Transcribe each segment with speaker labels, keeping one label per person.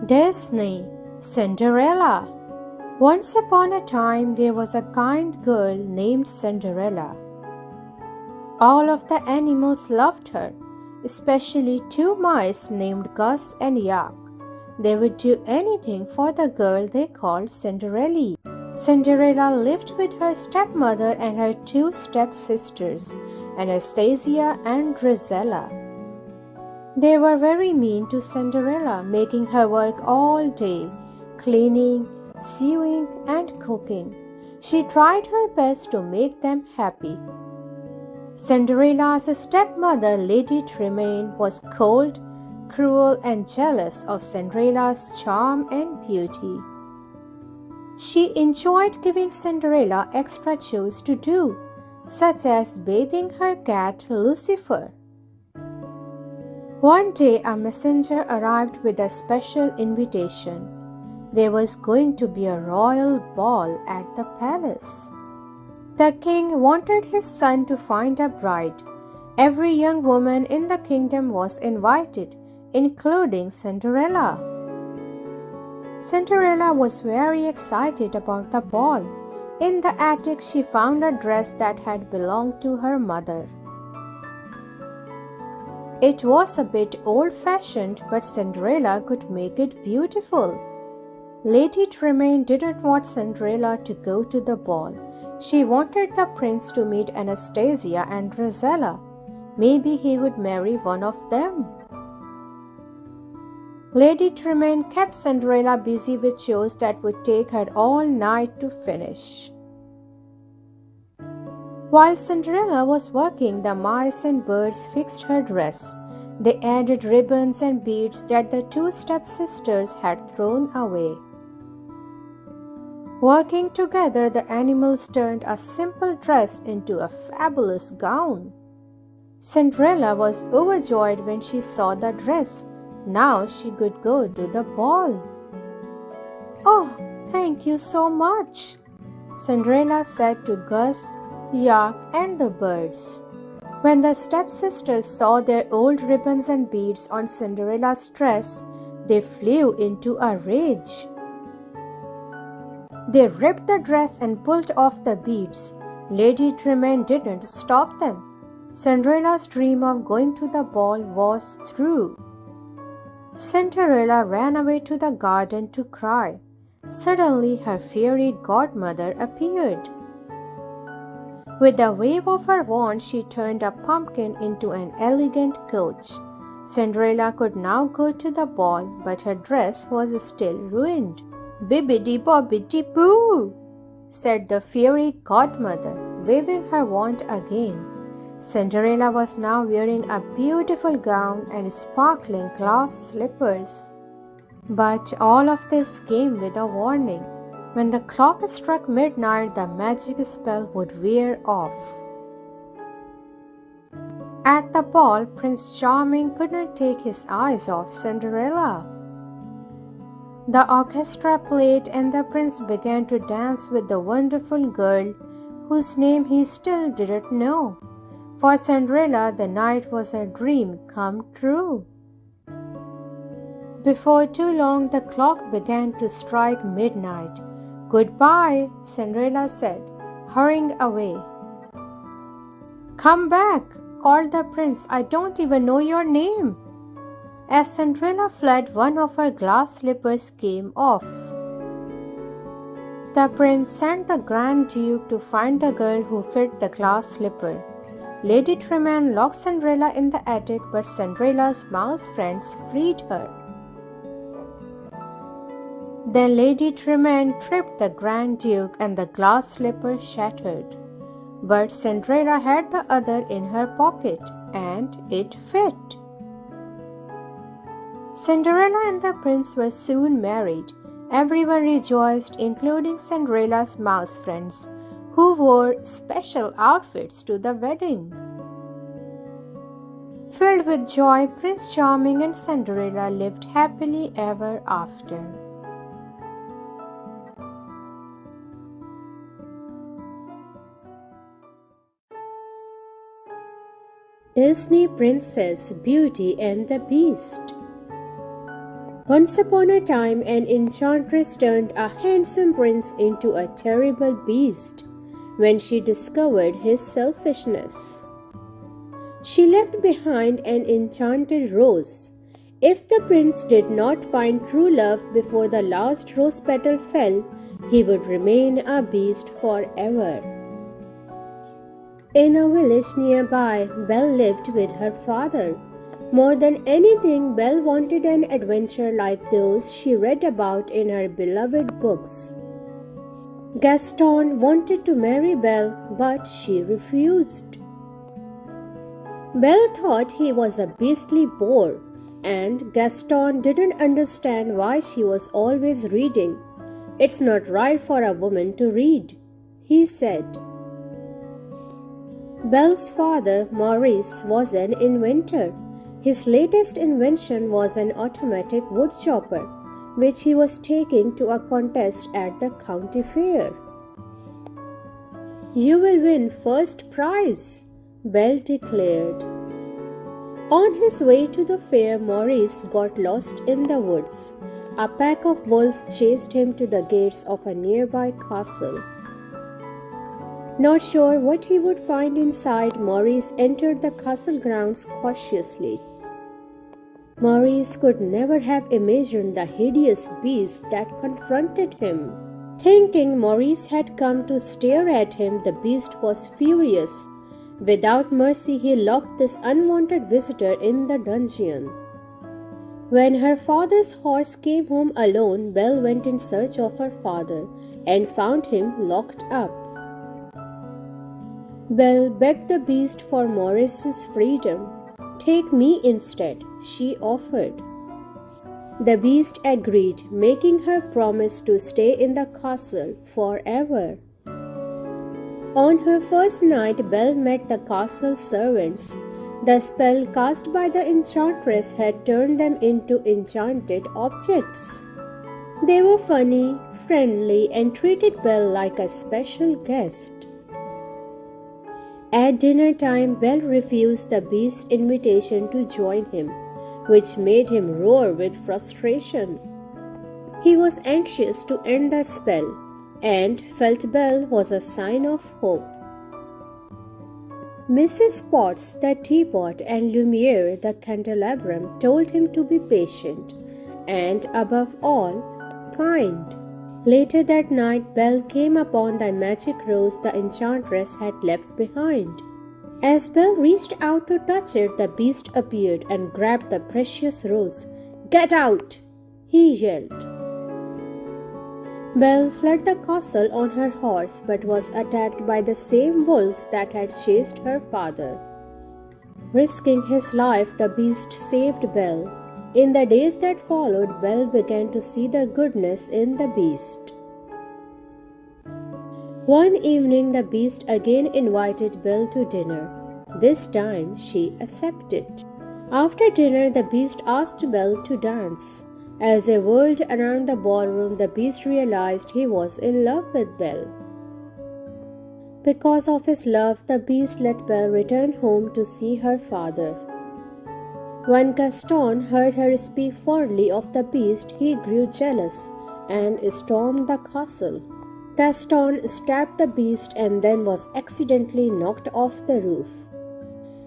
Speaker 1: Disney, Cinderella. Once upon a time there was a kind girl named Cinderella. All of the animals loved her, especially two mice named Gus and Yak. They would do anything for the girl they called Cinderella. Cinderella lived with her stepmother and her two stepsisters, Anastasia and Drizella. They were very mean to Cinderella, making her work all day, cleaning, sewing, and cooking. She tried her best to make them happy. Cinderella's stepmother, Lady Tremaine, was cold, cruel, and jealous of Cinderella's charm and beauty. She enjoyed giving Cinderella extra chores to do, such as bathing her cat Lucifer. One day, a messenger arrived with a special invitation. There was going to be a royal ball at the palace. The king wanted his son to find a bride. Every young woman in the kingdom was invited, including Cinderella. Cinderella was very excited about the ball. In the attic, she found a dress that had belonged to her mother. It was a bit old-fashioned, but Cinderella could make it beautiful. Lady Tremaine didn't want Cinderella to go to the ball. She wanted the prince to meet Anastasia and Drizella. Maybe he would marry one of them. Lady Tremaine kept Cinderella busy with chores that would take her all night to finish. While Cinderella was working, the mice and birds fixed her dress. They added ribbons and beads that the two stepsisters had thrown away. Working together, the animals turned a simple dress into a fabulous gown. Cinderella was overjoyed when she saw the dress. Now she could go to the ball. "Oh, thank you so much," Cinderella said to Gus, Yak, and the birds. When the stepsisters saw their old ribbons and beads on Cinderella's dress, they flew into a rage. They ripped the dress and pulled off the beads. Lady Tremaine didn't stop them. Cinderella's dream of going to the ball was through. Cinderella ran away to the garden to cry. Suddenly, her fairy godmother appeared. With a wave of her wand, she turned a pumpkin into an elegant coach. Cinderella could now go to the ball, but her dress was still ruined. "Bibbidi-bobbidi-boo," said the fairy godmother, waving her wand again. Cinderella was now wearing a beautiful gown and sparkling glass slippers. But all of this came with a warning. When the clock struck midnight, the magic spell would wear off. At the ball, Prince Charming couldn't take his eyes off Cinderella. The orchestra played and the prince began to dance with the wonderful girl whose name he still didn't know. For Cinderella, the night was a dream come true. Before too long, the clock began to strike midnight. "Goodbye," Cinderella said, hurrying away. "Come back," called the prince. "I don't even know your name." As Cinderella fled, one of her glass slippers came off. The prince sent the Grand Duke to find the girl who fit the glass slipper. Lady Tremaine locked Cinderella in the attic, but Cinderella's mouse friends freed her. Then Lady Tremaine tripped the Grand Duke and the glass slipper shattered. But Cinderella had the other in her pocket, and it fit. Cinderella and the prince were soon married. Everyone rejoiced, including Cinderella's mouse friends, who wore special outfits to the wedding. Filled with joy, Prince Charming and Cinderella lived happily ever after. Disney Princess Beauty and the Beast. Once upon a time, an enchantress turned a handsome prince into a terrible beast when she discovered his selfishness. She left behind an enchanted rose. If the prince did not find true love before the last rose petal fell, he would remain a beast forever. In a village nearby, Belle lived with her father. More than anything, Belle wanted an adventure like those she read about in her beloved books. Gaston wanted to marry Belle, but she refused. Belle thought he was a beastly bore, and Gaston didn't understand why she was always reading. "It's not right for a woman to read," he said. Belle's father, Maurice, was an inventor. His latest invention was an automatic wood chopper, which he was taking to a contest at the county fair. "You will win first prize," Belle declared. On his way to the fair, Maurice got lost in the woods. A pack of wolves chased him to the gates of a nearby castle. Not sure what he would find inside, Maurice entered the castle grounds cautiously. Maurice could never have imagined the hideous beast that confronted him. Thinking Maurice had come to stare at him, the beast was furious. Without mercy, he locked this unwanted visitor in the dungeon. When her father's horse came home alone, Belle went in search of her father and found him locked up. Belle begged the beast for Maurice's freedom. "Take me instead," she offered. The beast agreed, making her promise to stay in the castle forever. On her first night, Belle met the castle servants. The spell cast by the enchantress had turned them into enchanted objects. They were funny, friendly, and treated Belle like a special guest. At dinner time, Belle refused the beast's invitation to join him, which made him roar with frustration. He was anxious to end the spell and felt Belle was a sign of hope. Mrs. Potts, the teapot, and Lumiere, the candelabrum, told him to be patient and, above all, kind. Later that night, Belle came upon the magic rose the enchantress had left behind. As Belle reached out to touch it, the beast appeared and grabbed the precious rose. "Get out!" he yelled. Belle fled the castle on her horse but was attacked by the same wolves that had chased her father. Risking his life, the beast saved Belle. In the days that followed, Belle began to see the goodness in the beast. One evening, the beast again invited Belle to dinner. This time, she accepted. After dinner, the beast asked Belle to dance. As they whirled around the ballroom, the beast realized he was in love with Belle. Because of his love, the beast let Belle return home to see her father. When Gaston heard her speak fondly of the beast, he grew jealous and stormed the castle. Gaston stabbed the beast and then was accidentally knocked off the roof.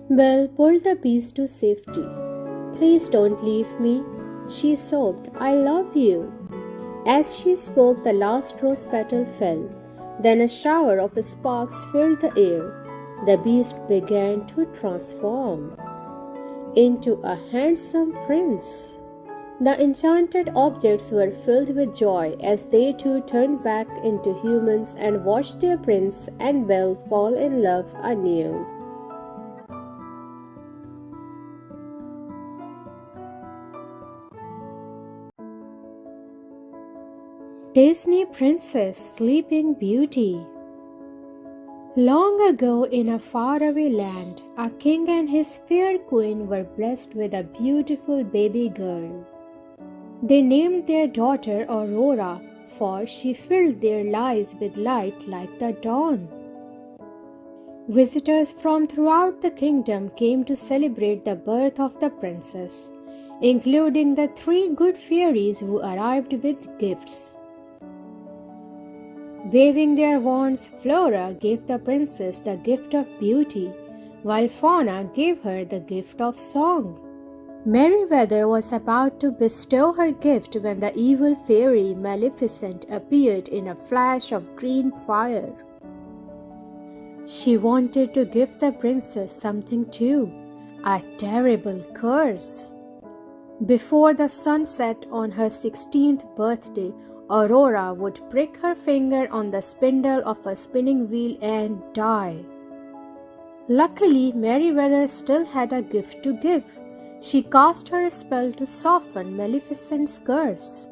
Speaker 1: Belle pulled the beast to safety. "Please don't leave me," she sobbed. "I love you." As she spoke, the last rose petal fell. Then a shower of sparks filled the air. The beast began to transform into a handsome prince. The enchanted objects were filled with joy as they too turned back into humans and watched their prince and Belle fall in love anew. Disney Princess Sleeping Beauty. Long ago, in a faraway land, a king and his fair queen were blessed with a beautiful baby girl. They named their daughter Aurora, for she filled their lives with light like the dawn. Visitors from throughout the kingdom came to celebrate the birth of the princess. including the 3 good fairies who arrived with gifts. Waving their wands, Flora gave the princess the gift of beauty, while Fauna gave her the gift of song. Merryweather was about to bestow her gift when the evil fairy Maleficent appeared in a flash of green fire. She wanted to give the princess something too, a terrible curse. Before the sun set on her 16th birthday, Aurora would prick her finger on the spindle of a spinning wheel and die. Luckily, Merryweather still had a gift to give. She cast her spell to soften Maleficent's curse.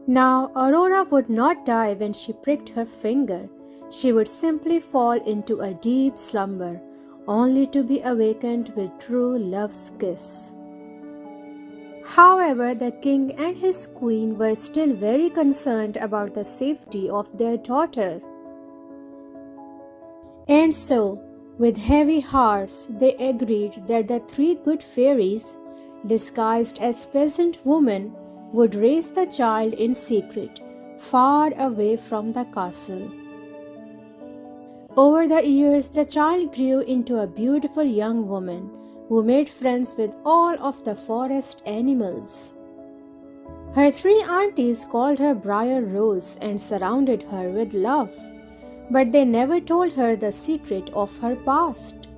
Speaker 1: Now, Aurora would not die when she pricked her finger. She would simply fall into a deep slumber, only to be awakened with true love's kiss. However, the king and his queen were still very concerned about the safety of their daughter. And so, with heavy hearts, they agreed that the 3 good fairies, disguised as peasant women, would raise the child in secret, far away from the castle. Over the years, the child grew into a beautiful young woman who made friends with all of the forest animals. Her 3 aunties called her Briar Rose and surrounded her with love, but they never told her the secret of her past.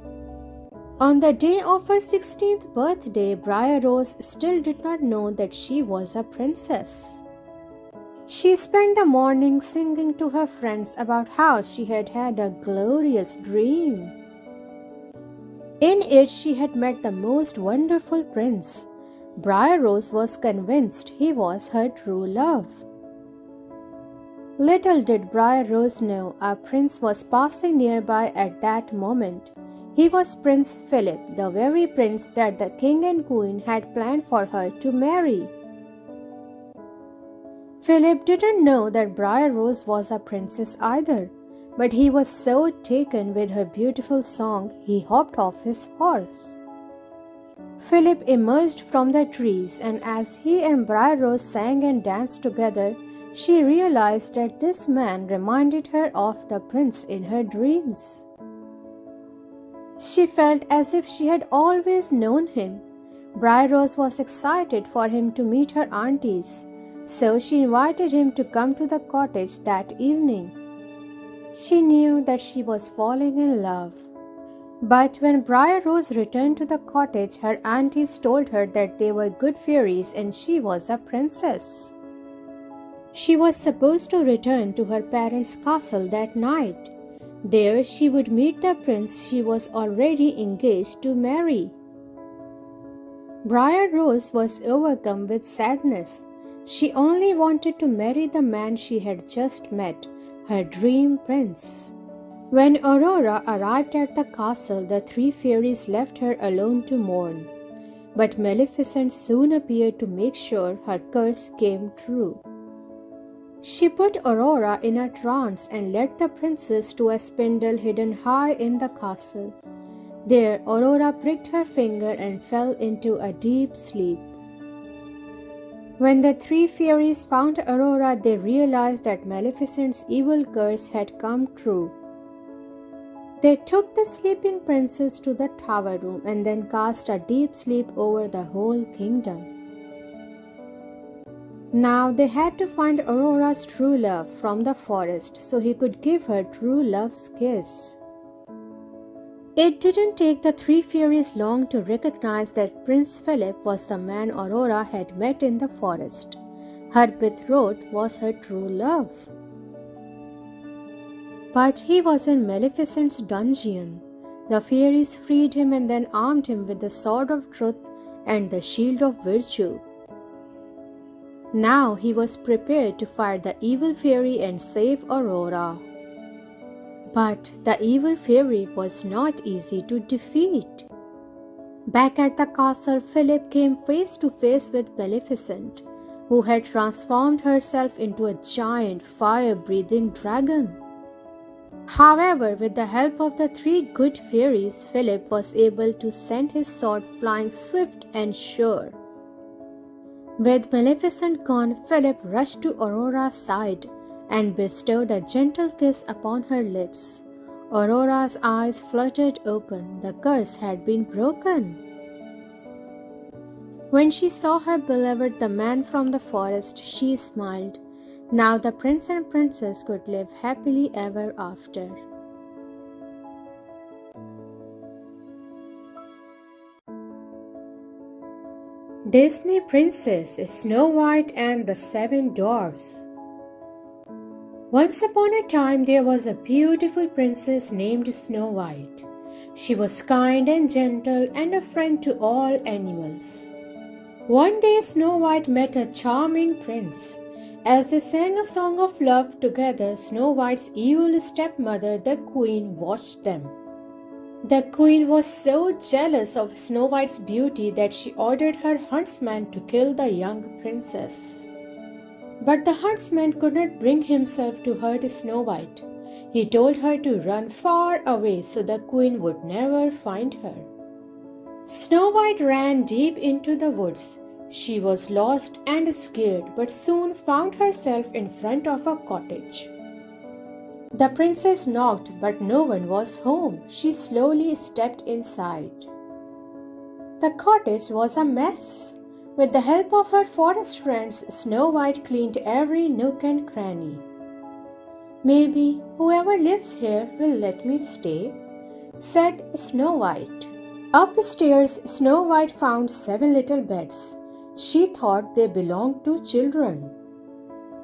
Speaker 1: On the day of her 16th birthday, Briar Rose still did not know that she was a princess. She spent the morning singing to her friends about how she had had a glorious dream. In it, she had met the most wonderful prince. Briar Rose was convinced he was her true love. Little did Briar Rose know a prince was passing nearby at that moment. He was Prince Philip, the very prince that the king and queen had planned for her to marry. Philip didn't know that Briar Rose was a princess either, but he was so taken with her beautiful song, he hopped off his horse. Philip emerged from the trees, and as he and Briar Rose sang and danced together, she realized that this man reminded her of the prince in her dreams. She felt as if she had always known him. Briar Rose was excited for him to meet her aunties, so she invited him to come to the cottage that evening. She knew that she was falling in love. But when Briar Rose returned to the cottage, her aunties told her that they were good fairies and she was a princess. She was supposed to return to her parents' castle that night. There she would meet the prince she was already engaged to marry. Briar Rose was overcome with sadness. She only wanted to marry the man she had just met, her dream prince. When Aurora arrived at the castle, the 3 fairies left her alone to mourn. But Maleficent soon appeared to make sure her curse came true. She put Aurora in a trance and led the princess to a spindle hidden high in the castle. There, Aurora pricked her finger and fell into a deep sleep. When the 3 fairies found Aurora, they realized that Maleficent's evil curse had come true. They took the sleeping princess to the tower room and then cast a deep sleep over the whole kingdom. Now they had to find Aurora's true love from the forest so he could give her true love's kiss. It didn't take the 3 fairies long to recognize that Prince Philip was the man Aurora had met in the forest. Her betrothed was her true love. But he was in Maleficent's dungeon. The fairies freed him and then armed him with the sword of truth and the shield of virtue. Now he was prepared to fight the evil fairy and save Aurora. But the evil fairy was not easy to defeat. Back at the castle, Philip came face to face with Maleficent, who had transformed herself into a giant fire-breathing dragon. However, with the help of the three good fairies, Philip was able to send his sword flying swift and sure. With Maleficent gone, Philip rushed to Aurora's side and bestowed a gentle kiss upon her lips. Aurora's eyes fluttered open. The curse had been broken. When she saw her beloved, the man from the forest, she smiled. Now the prince and princess could live happily ever after. Disney Princess Snow White and the Seven Dwarfs. Once upon a time there was a beautiful princess named Snow White. She was kind and gentle and a friend to all animals. One day Snow White met a charming prince. As they sang a song of love together, Snow White's evil stepmother, the queen, watched them. The queen was so jealous of Snow White's beauty that she ordered her huntsman to kill the young princess. But the huntsman could not bring himself to hurt Snow White. He told her to run far away so the queen would never find her. Snow White ran deep into the woods. She was lost and scared, but soon found herself in front of a cottage. The princess knocked, but no one was home. She slowly stepped inside. The cottage was a mess. With the help of her forest friends, Snow White cleaned every nook and cranny. "Maybe whoever lives here will let me stay," said Snow White. Upstairs, Snow White found 7 little beds. She thought they belonged to children.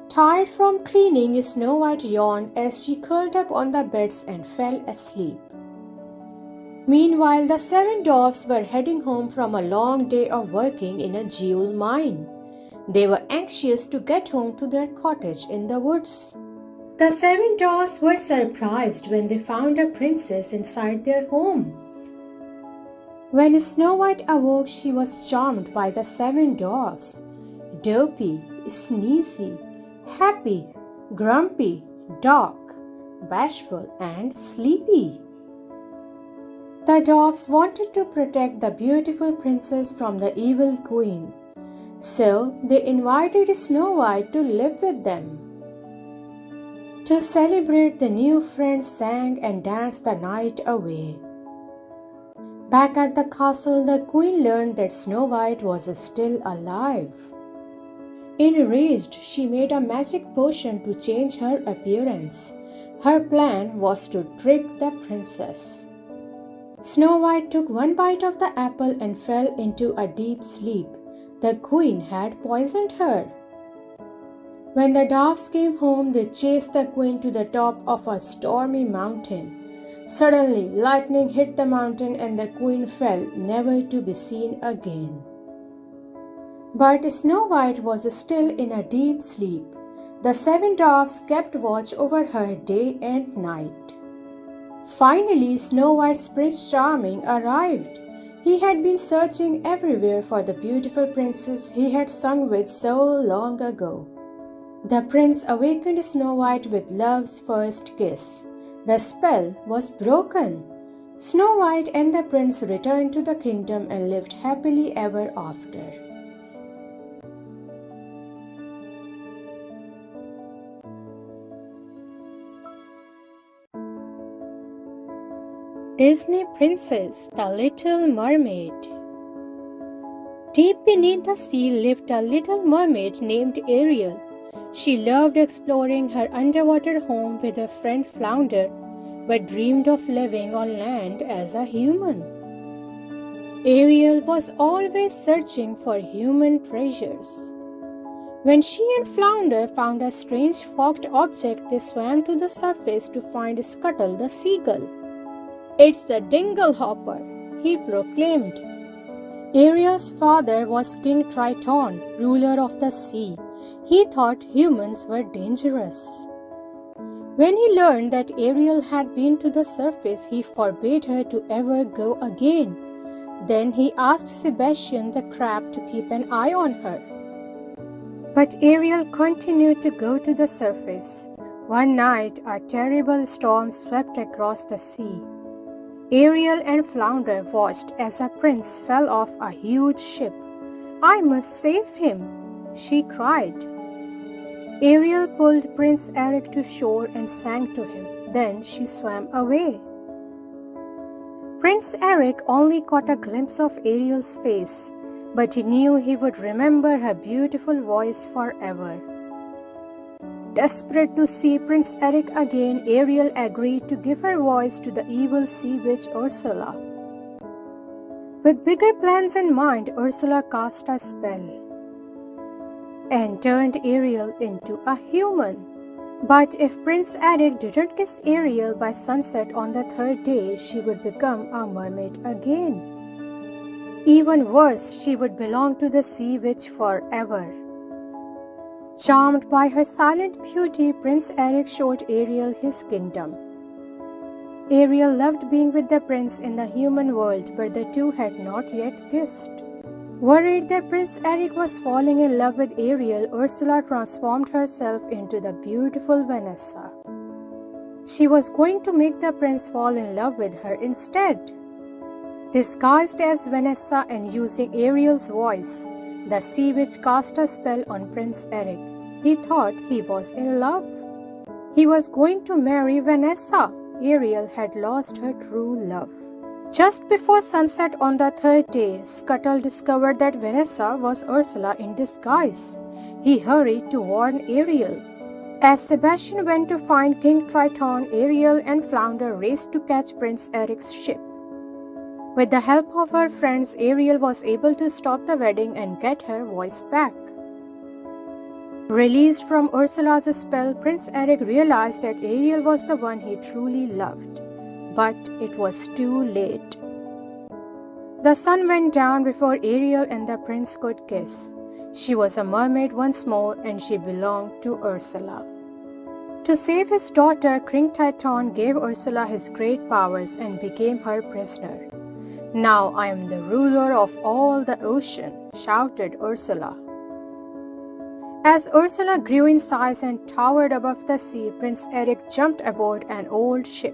Speaker 1: Tired from cleaning, Snow White yawned as she curled up on the beds and fell asleep. Meanwhile, the 7 dwarfs were heading home from a long day of working in a jewel mine. They were anxious to get home to their cottage in the woods. The 7 dwarfs were surprised when they found a princess inside their home. When Snow White awoke, she was charmed by the 7 dwarfs: Dopey, Sneezy, Happy, Grumpy, Dark, Bashful, and Sleepy. The dwarfs wanted to protect the beautiful princess from the evil queen, so they invited Snow White to live with them. To celebrate, the new friends sang and danced the night away. Back at the castle, the queen learned that Snow White was still alive. Enraged, she made a magic potion to change her appearance. Her plan was to trick the princess. Snow White took one bite of the apple and fell into a deep sleep. The queen had poisoned her. When the dwarfs came home, they chased the queen to the top of a stormy mountain. Suddenly, lightning hit the mountain and the queen fell, never to be seen again. But Snow White was still in a deep sleep. The 7 dwarfs kept watch over her day and night. Finally, Snow White's Prince Charming arrived. He had been searching everywhere for the beautiful princess he had sung with so long ago. The prince awakened Snow White with love's first kiss. The spell was broken. Snow White and the prince returned to the kingdom and lived happily ever after. Disney Princess, the Little Mermaid. Deep beneath the sea lived a little mermaid named Ariel. She loved exploring her underwater home with her friend Flounder, but dreamed of living on land as a human. Ariel was always searching for human treasures. When she and Flounder found a strange forked object, they swam to the surface to find Scuttle the seagull. "It's the Dingle Hopper," he proclaimed. Ariel's father was King Triton, ruler of the sea. He thought humans were dangerous. When he learned that Ariel had been to the surface, he forbade her to ever go again. Then he asked Sebastian the crab to keep an eye on her. But Ariel continued to go to the surface. One night, a terrible storm swept across the sea. Ariel and Flounder watched as a prince fell off a huge ship. "I must save him," she cried. Ariel pulled Prince Eric to shore and sang to him. Then she swam away. Prince Eric only caught a glimpse of Ariel's face, but he knew he would remember her beautiful voice forever. Desperate to see Prince Eric again, Ariel agreed to give her voice to the evil sea witch Ursula. With bigger plans in mind, Ursula cast a spell and turned Ariel into a human. But if Prince Eric didn't kiss Ariel by sunset on the third day, she would become a mermaid again. Even worse, she would belong to the sea witch forever. Charmed by her silent beauty, Prince Eric showed Ariel his kingdom. Ariel loved being with the prince in the human world, but the two had not yet kissed. Worried that Prince Eric was falling in love with Ariel, Ursula transformed herself into the beautiful Vanessa. She was going to make the prince fall in love with her instead. Disguised as Vanessa and using Ariel's voice, the sea witch cast a spell on Prince Eric. He thought he was in love. He was going to marry Vanessa. Ariel had lost her true love. Just before sunset on the third day, Scuttle discovered that Vanessa was Ursula in disguise. He hurried to warn Ariel. As Sebastian went to find King Triton, Ariel and Flounder raced to catch Prince Eric's ship. With the help of her friends, Ariel was able to stop the wedding and get her voice back. Released from Ursula's spell, Prince Eric realized that Ariel was the one he truly loved. But it was too late. The sun went down before Ariel and the prince could kiss. She was a mermaid once more, and she belonged to Ursula. To save his daughter, King Triton gave Ursula his great powers and became her prisoner. "Now I am the ruler of all the ocean," shouted Ursula. As Ursula grew in size and towered above the sea, Prince Eric jumped aboard an old ship.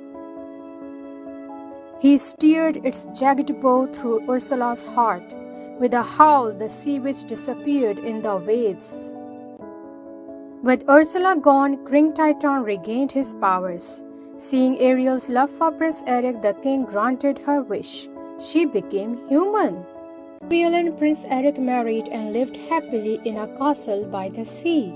Speaker 1: He steered its jagged bow through Ursula's heart. With a howl, the sea witch disappeared in the waves. With Ursula gone, King Triton regained his powers. Seeing Ariel's love for Prince Eric, the king granted her wish. She became human. Ariel and Prince Eric married and lived happily in a castle by the sea.